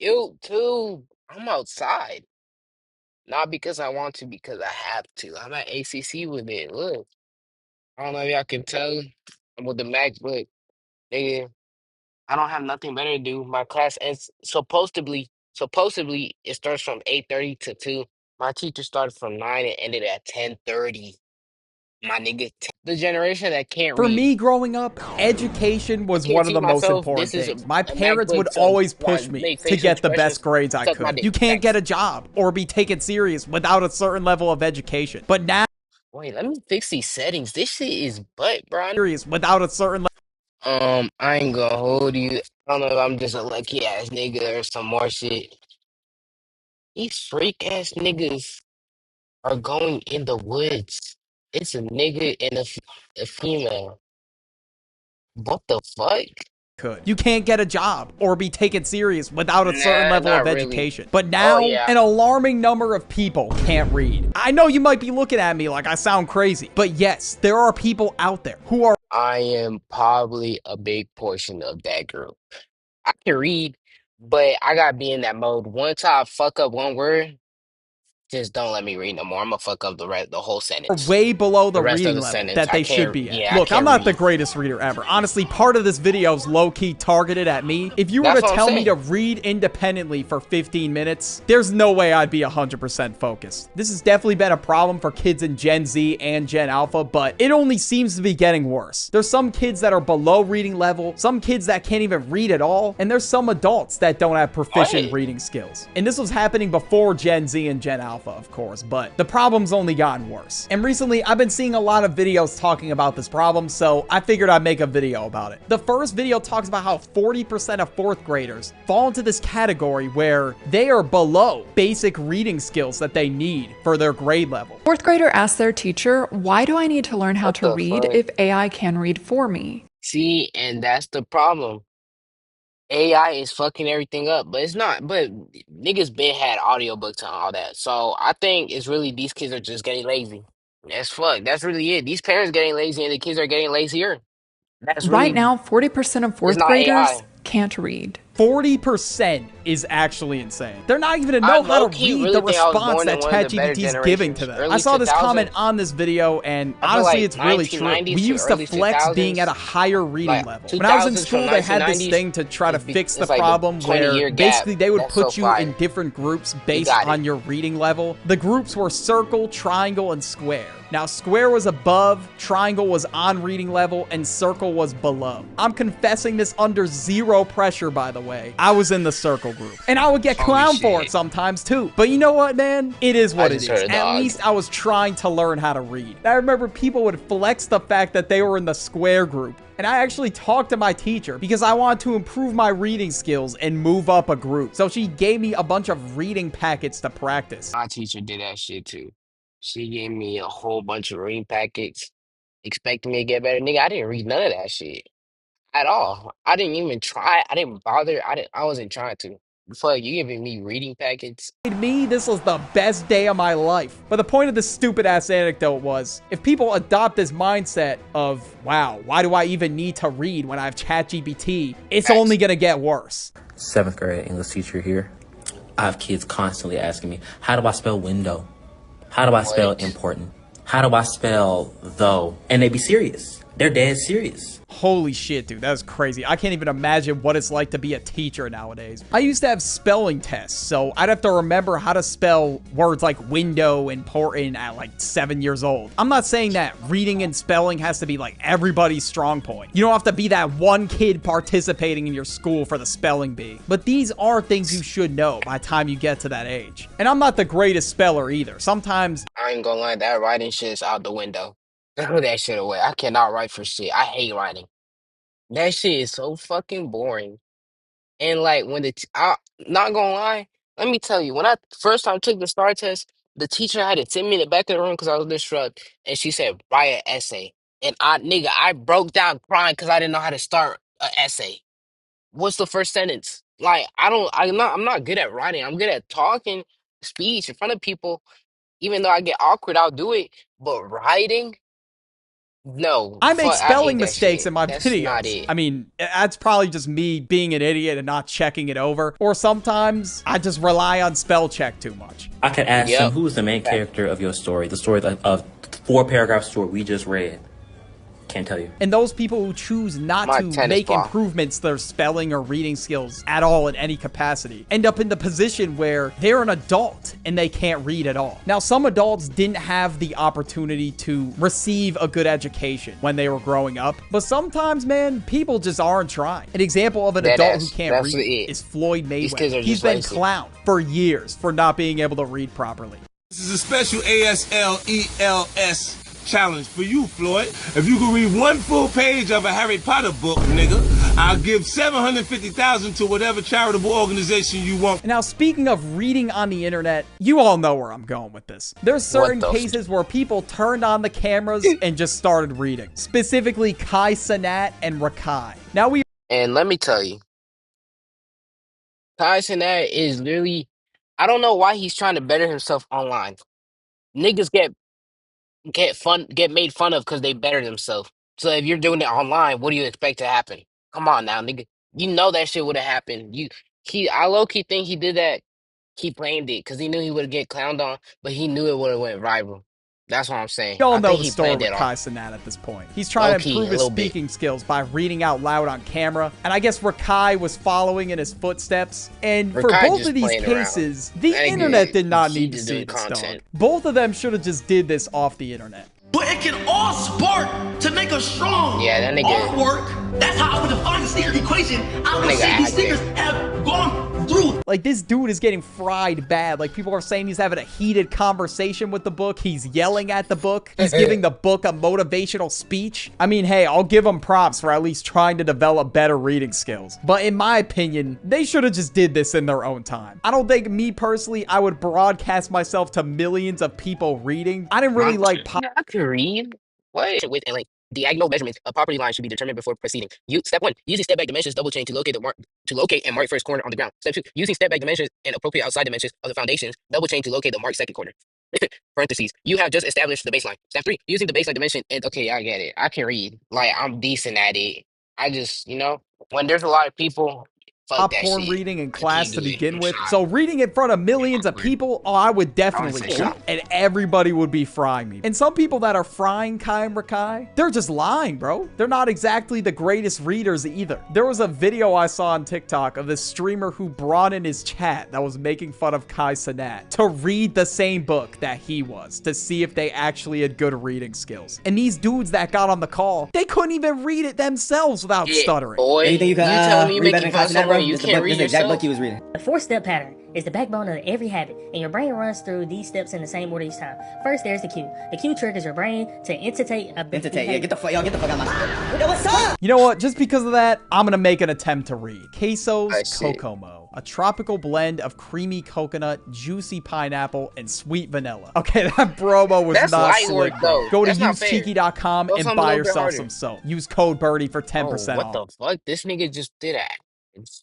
You too. I'm outside. Not because I want to, because I have to. I'm at ACC with it. Look, I don't know if y'all can tell. I'm with the MacBook. Nigga, I don't have nothing better to do. My class ends supposedly it starts from 8:30 to 2. My teacher started from 9 and ended at 10:30. My nigga, the generation that can't For read. me growing up, education I was can't one of teach the most myself. important This is things. My a parents would MacBook to always push want me make to facial get the best expressions. grades I Suck my could. You dick. can't get Thanks. a job or be taken serious without a certain level of education. But now, Wait, let me fix these settings. This shit is butt, bro. serious without a certain I ain't gonna hold you. I don't know if I'm just a lucky ass nigga or some more shit. These freak ass niggas are going in the woods. It's a nigga and a female. What the fuck? could. You can't get a job or be taken serious without a certain Nah, level of not really. education. But Oh now, yeah, an alarming number of people can't read. I know you might be looking at me like I sound crazy, but yes, there are people out there who are I am probably a big portion of that group. I can read, but I gotta be in that mode. Once I fuck up one word, just don't let me read no more. I'm gonna fuck up the whole sentence. way below The the rest of reading the level sentence, that I they should can't. be at. Yeah, I Look, I'm can't not the read. greatest reader ever. Honestly, part of this video is low-key targeted at me. If you were That's to what I'm tell me to saying. read independently for 15 minutes, there's no way I'd be 100% focused. This has definitely been a problem for kids in Gen Z and Gen Alpha, but it only seems to be getting worse. There's some kids that are below reading level, some kids that can't even read at all, and there's some adults that don't have proficient What? reading skills. And this was happening before Gen Z and Gen Alpha, of course, but the problem's only gotten worse. And recently, I've been seeing a lot of videos talking about this problem, so I figured I'd make a video about it. The first video talks about how 40% of fourth graders fall into this category where they are below basic reading skills that they need for their grade level. Fourth grader asked their teacher, "Why do I need to learn how What to the read fuck? if AI can read for me?" See, and that's the problem. AI is fucking everything up, but it's not. But niggas been had audiobooks and all that. So I think it's really these kids are just getting lazy. That's fuck. That's really it. These parents getting lazy and the kids are getting lazier. That's Right really now, 40% of it's fourth not graders AI. can't read. 40% is actually insane. They're not even to I know how to low key read the really think I was response born in that one of the better ChatGPT is giving to generations, them. I early saw this comment 2000s. on this video, and I feel honestly, like it's really true. We 1990s to used to early flex being at 2000s, a higher reading like level. When I was in 2000s from school, they had this 1990s thing to try to fix the it's like the problem 20 where year gap. basically they would That's so put you in fire. different groups You based got it. on your reading level. The groups were circle, triangle, and square. Now, square was above, triangle was on reading level, and circle was below. I'm confessing this under zero pressure, by the way. I was in the circle group. And I would get Holy clown for it shit. sometimes, too. But you know what, man? It is I what it just heard is. a At dog. least I was trying to learn how to read. I remember people would flex the fact that they were in the square group. And I actually talked to my teacher because I wanted to improve my reading skills and move up a group. So she gave me a bunch of reading packets to practice. My teacher did that shit too. She gave me a whole bunch of reading packets, expecting me to get better. Nigga, I didn't read none of that shit at all. I didn't even try. I didn't bother. I wasn't trying to. Fuck, you giving me reading packets? Me, this was the best day of my life. But the point of this stupid ass anecdote was, if people adopt this mindset of, wow, why do I even need to read when I have ChatGPT, it's only Facts. gonna get worse. Seventh grade English teacher here. I have kids constantly asking me, how do I spell window? How do I spell What? important? How do I spell though? And they be serious. They're dead serious. Holy shit, dude, that's crazy. I can't even imagine what it's like to be a teacher nowadays. I used to have spelling tests, so I'd have to remember how to spell words like window and important at like 7 years old. I'm not saying that reading and spelling has to be like everybody's strong point. You don't have to be that one kid participating in your school for the spelling bee. But these are things you should know by the time you get to that age. And I'm not the greatest speller either. Sometimes I ain't gonna lie, that writing shit's out the window. Throw that shit away. I cannot write for shit. I hate writing. That shit is so fucking boring. And like when I not gonna lie, let me tell you, when I first time took the STAR test, the teacher had to send me in the back of the room because I was disrupted, and she said write an essay. And I broke down crying because I didn't know how to start an essay. What's the first sentence? Like I'm not good at writing. I'm good at talking, speech in front of people. Even though I get awkward, I'll do it. But writing. No, I make fuck, I hate spelling that mistakes shit. in my That's not videos. it. I mean, that's probably just me being an idiot and not checking it over. Or sometimes I just rely on spell check too much. I could ask him, Yep. who's the main character of your story? The story of 4 paragraph story we just read. Can't tell you. And those people who choose not My to tennis make ball. improvements to their spelling or reading skills at all in any capacity end up in the position where they're an adult and they can't read at all. Now, some adults didn't have the opportunity to receive a good education when they were growing up, but sometimes, man, people just aren't trying. An example of an Dead adult who ass. can't That's read it. is Floyd These kids Mayweather. are He's just been lazy. clowned for years for not being able to read properly. This is a special ASLELS challenge for you, Floyd. If you can read one full page of a Harry Potter book, nigga, I'll give $750,000 to whatever charitable organization you want. Now, speaking of reading on the internet, you all know where I'm going with this. There's certain What the cases where people turned on the cameras and just started reading. Specifically, Kai Cenat and Rakai. Now, we And let me tell you, Tyson that is literally, I don't know why he's trying to better himself online. Niggas get made fun of because they better themselves. So if you're doing it online, what do you expect to happen? Come on now, nigga. You know that shit would have happened. I low key think he did that. He blamed it because he knew he would get clowned on, but he knew it would have went viral. That's what I'm saying. all I know think the he story planned with it Kai all. Cenat at this point. He's trying Low to key, improve a his little bit. speaking skills by reading out loud on camera. And I guess Rakai was following in his footsteps. And for Rakai both just of these playing around. cases, the That nigga, internet did not he need to just see doing this, dog. content. Both of them should have just did this off the internet. But it can all spark to make a strong Yeah, that nigga- artwork. That's how I would define the sneaker equation. I would nigga say these acting. sneakers have gone through. Like, this dude is getting fried bad. Like, people are saying he's having a heated conversation with the book. He's yelling at the book. He's giving the book a motivational speech. I mean, hey, I'll give him props for at least trying to develop better reading skills. But in my opinion, they should have just did this in their own time. I don't think, me personally, I would broadcast myself to millions of people reading. I didn't really like Yeah, I can read. What? With and like diagonal measurements, a property line should be determined before proceeding. Step one, using step back dimensions double chain to locate and mark first corner on the ground. Step two, using step back dimensions and appropriate outside dimensions of the foundations, double chain to locate the marked second corner. Parentheses. You have just established the baseline. Step three, using the baseline dimension and okay, I get it. I can read. Like I'm decent at it. I just, when there's a lot of people, fuck that popcorn shit. reading in I class can't to do it. begin I'm with. shy. So reading in front of millions of people, oh, I would definitely Honestly, cry. shy. And everybody would be frying me. And some people that are frying Kai and Rakai, they're just lying, bro. They're not exactly the greatest readers either. There was a video I saw on TikTok of this streamer who brought in his chat that was making fun of Kai Cenat to read the same book that he was to see if they actually had good reading skills. And these dudes that got on the call, they couldn't even read it themselves without Yeah, stuttering. boy, Anything you can telling me you read better making than fun of Cosnet, bro? someone you This is the can't book, read this is the exact yourself? book he was reading. The four-step pattern is the backbone of every habit, and your brain runs through these steps in the same order each time. First, there's the cue. The cue triggers your brain to entitate a Yeah, get the fuck out of my. Yo, what's up? You know what? Just because of that, I'm gonna make an attempt to read. Queso's I see. Kokomo, a tropical blend of creamy coconut, juicy pineapple, and sweet vanilla. Okay, that promo was That's not light slick, work, bro. though. Go to That's not fair. usecheeky.com Go and something a buy little bit yourself harder. some soap. Use code Birdie for 10% What off. the fuck? This nigga just did that.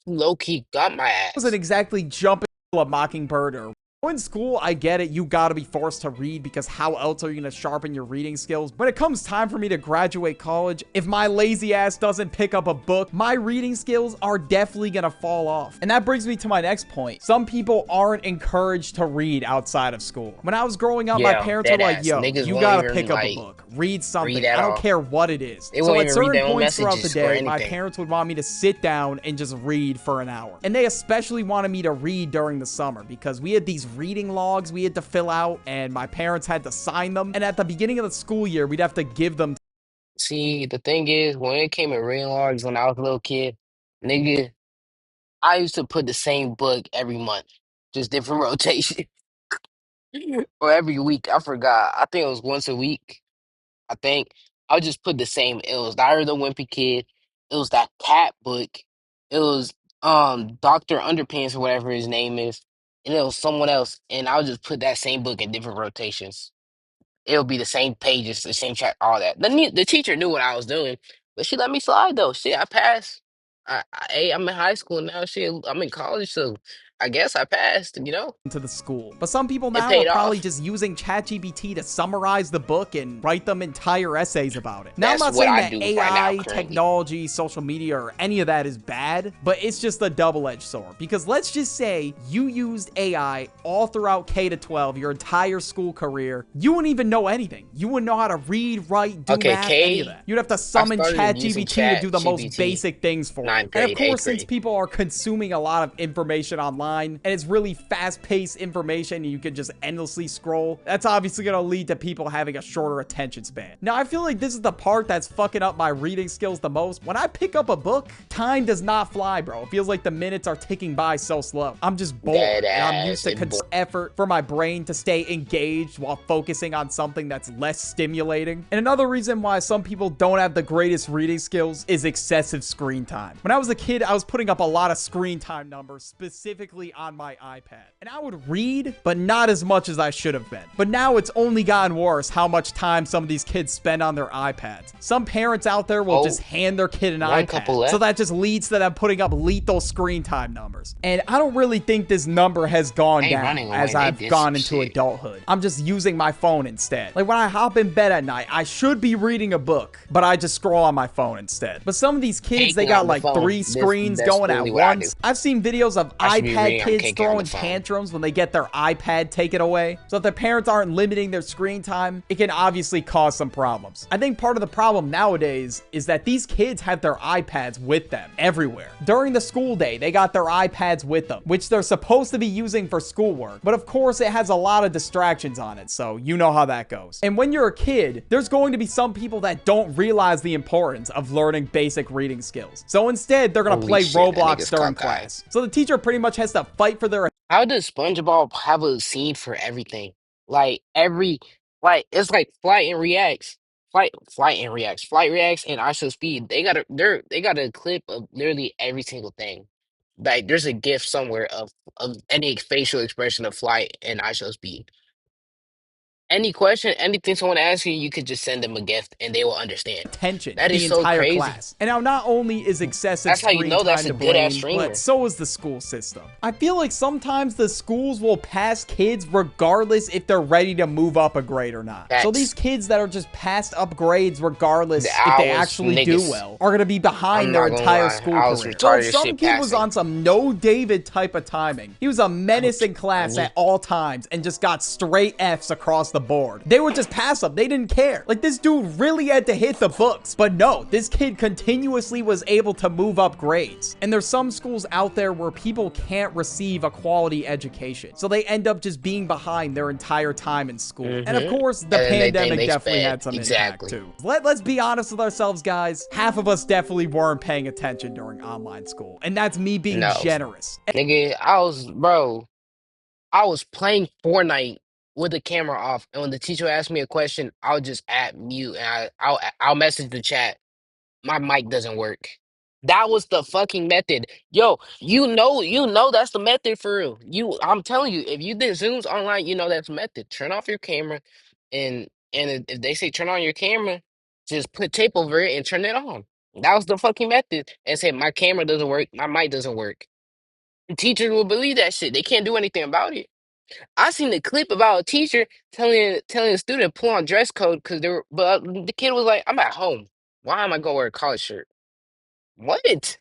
Low key got my ass. Wasn't exactly jumping a mockingbird or in school. I get it, you gotta be forced to read because how else are you gonna sharpen your reading skills? When it comes time for me to graduate college, if my lazy ass doesn't pick up a book, my reading skills are definitely gonna fall off. And that brings me to my next point. Some people aren't encouraged to read outside of school. When I was growing up, my Yeah, parents were like, deadass. yo, Niggas you won't gotta even, pick up a like, book, read something. read I at don't all. care what it is. They So won't at even read certain their own points throughout the messages or day, my anything. parents would want me to sit down and just read for an hour. And they especially wanted me to read during the summer because we had these reading logs we had to fill out and my parents had to sign them. And at the beginning of the school year, we'd have to give them. See, the thing is, when it came to reading logs when I was a little kid, nigga, I used to put the same book every month, just different rotation. Or every week. I forgot. I think it was once a week. I think I would just put the same. It was Diary of the Wimpy Kid. It was that cat book. It was Doctor Underpants or whatever his name is, and it was someone else. And I would just put that same book in different rotations. It'll be the same pages, the same track, all that. The teacher knew what I was doing, but she let me slide though. Shit, I passed. I'm in high school now. Shit, I'm in college, so I guess I passed, into the school. But some people It now are paid probably off. just using ChatGPT to summarize the book and write them entire essays about it. Now, I'm That's not what saying I that do right now, AI, currently. technology, social media, or any of that is bad, but it's just a double-edged sword. Because let's just say you used AI all throughout K to 12, your entire school career. You wouldn't even know anything. You wouldn't know how to read, write, do Okay, math, any of K, that. You'd have to I summon started using ChatGPT to do Chat the most GPT basic things for you. ninth And of grade, eighth course, since grade. people are consuming a lot of information online and it's really fast-paced information and you can just endlessly scroll, that's obviously going to lead to people having a shorter attention span. Now, I feel like this is the part that's fucking up my reading skills the most. When I pick up a book, time does not fly, bro. It feels like the minutes are ticking by so slow. I'm just bored, Dead and I'm ass. used to effort for my brain to stay engaged while focusing on something that's less stimulating. And another reason why some people don't have the greatest reading skills is excessive screen time. When I was a kid, I was putting up a lot of screen time numbers, specifically on my iPad. And I would read, but not as much as I should have been. But now it's only gotten worse how much time some of these kids spend on their iPads. Some parents out there will just hand their kid an couple iPad. left. So that just leads to them putting up lethal screen time numbers. And I don't really think this number has gone They down running away. as They I've did gone some into shit. adulthood. I'm just using my phone instead. Like when I hop in bed at night, I should be reading a book, but I just scroll on my phone instead. But some of these kids, they Taking got on the like phone. 3 screens That's going at literally what I do. once. I've seen videos of I should be iPad reading, I'm kids taking on the throwing phone. tantrums when they get their iPad taken away. So if their parents aren't limiting their screen time, it can obviously cause some problems. I think part of the problem nowadays is that these kids have their iPads with them everywhere. During the school day, they got their iPads with them, which they're supposed to be using for schoolwork. But of course, it has a lot of distractions on it, so you know how that goes. And when you're a kid, there's going to be some people that don't realize the importance of learning basic reading skills. So instead, they're going to Holy play shit, that Roblox nigga's during cockeyed. class. So the teacher pretty much has to fight for their How does SpongeBob have a scene for everything? Like it's like flight reacts, and I show speed. They got a clip of literally every single thing. Like there's a GIF somewhere of any facial expression of flight and I show speed. Any question, anything someone asks you, you could just send them a gift and they will understand. attention That is the so entire crazy. class. And now not only is excessive That's how you screen know that's time a to good ass blame, streamer. but so is the school system. I feel like sometimes the schools will pass kids regardless if they're ready to move up a grade or not. So Facts. these kids that are just passed up grades regardless The if they hours, actually do niggas. well are going to be I'm behind their not gonna entire lie, school I was career. retarded So as some shit kid was passing. on some no David type of timing. He was a menace in class at all times and just got straight F's across the board. They would just pass him. They didn't care. Like this dude really had to hit the books. But no, this kid continuously was able to move up grades. And there's some schools out there where people can't receive a quality education. So they end up just being behind their entire time in school. And of course, the And then they think pandemic they definitely sped. had some Exactly. impact too. Let's be honest with ourselves, guys. Half of us definitely weren't paying attention during online school. And that's me being No. generous. Nigga, I was playing Fortnite with the camera off, and when the teacher asked me a question, I'll just add mute and I'll message the chat. My mic doesn't work. That was the fucking method. Yo, you know that's the method for real. I'm telling you, if you did Zooms online, you know that's the method. Turn off your camera and if they say turn on your camera, just put tape over it and turn it on. That was the fucking method. And say my camera doesn't work, my mic doesn't work. The teachers will believe that shit. They can't do anything about it. I seen the clip about a teacher telling a student to pull on dress code because but the kid was like, "I'm at home. Why am I gonna wear a college shirt?" What?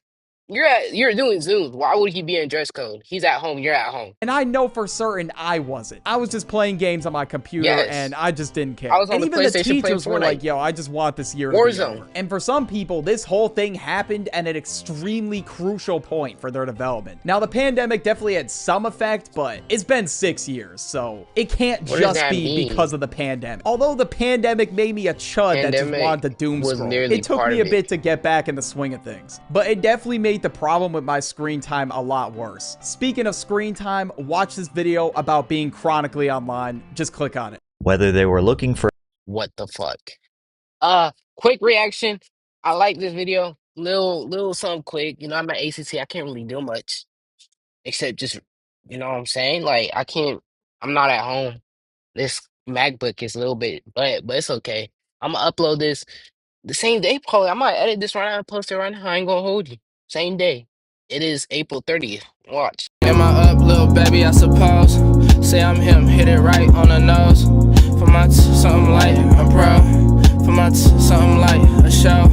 You're doing Zooms. Why would he be in dress code? He's at home. You're at home. And I know for certain I wasn't. I was just playing games on my computer and Yes, I just didn't care. I was on And the even the PlayStation playing teachers were like, Fortnite, yo, I just want this year to be Warzone. over. And for some people, this whole thing happened at an extremely crucial point for their development. Now, the pandemic definitely had some effect, but it's been 6 years, so it can't What does just that be mean? because of the pandemic. Although the pandemic made me a chud that just Pandemic wanted to doom was scroll. nearly It took part me a of it. bit to get back in the swing of things. But it definitely made the problem with my screen time a lot worse. Speaking of screen time, watch this video about being chronically online. Just click on it. Whether they were looking for What the fuck? Quick reaction. I like this video. Little something quick. You know, I'm at ACT. I can't really do much except just, you know what I'm saying? Like I can't. I'm not at home. This MacBook is a little bit, but it's okay. I'm gonna upload this the same day, probably. I might edit this right now and post it right now. I ain't gonna hold you. Same day. It is April 30th. Watch. Am I up, little baby, I suppose? Say I'm him, hit it right on the nose. For my something light, I'm proud. For my something light, a show.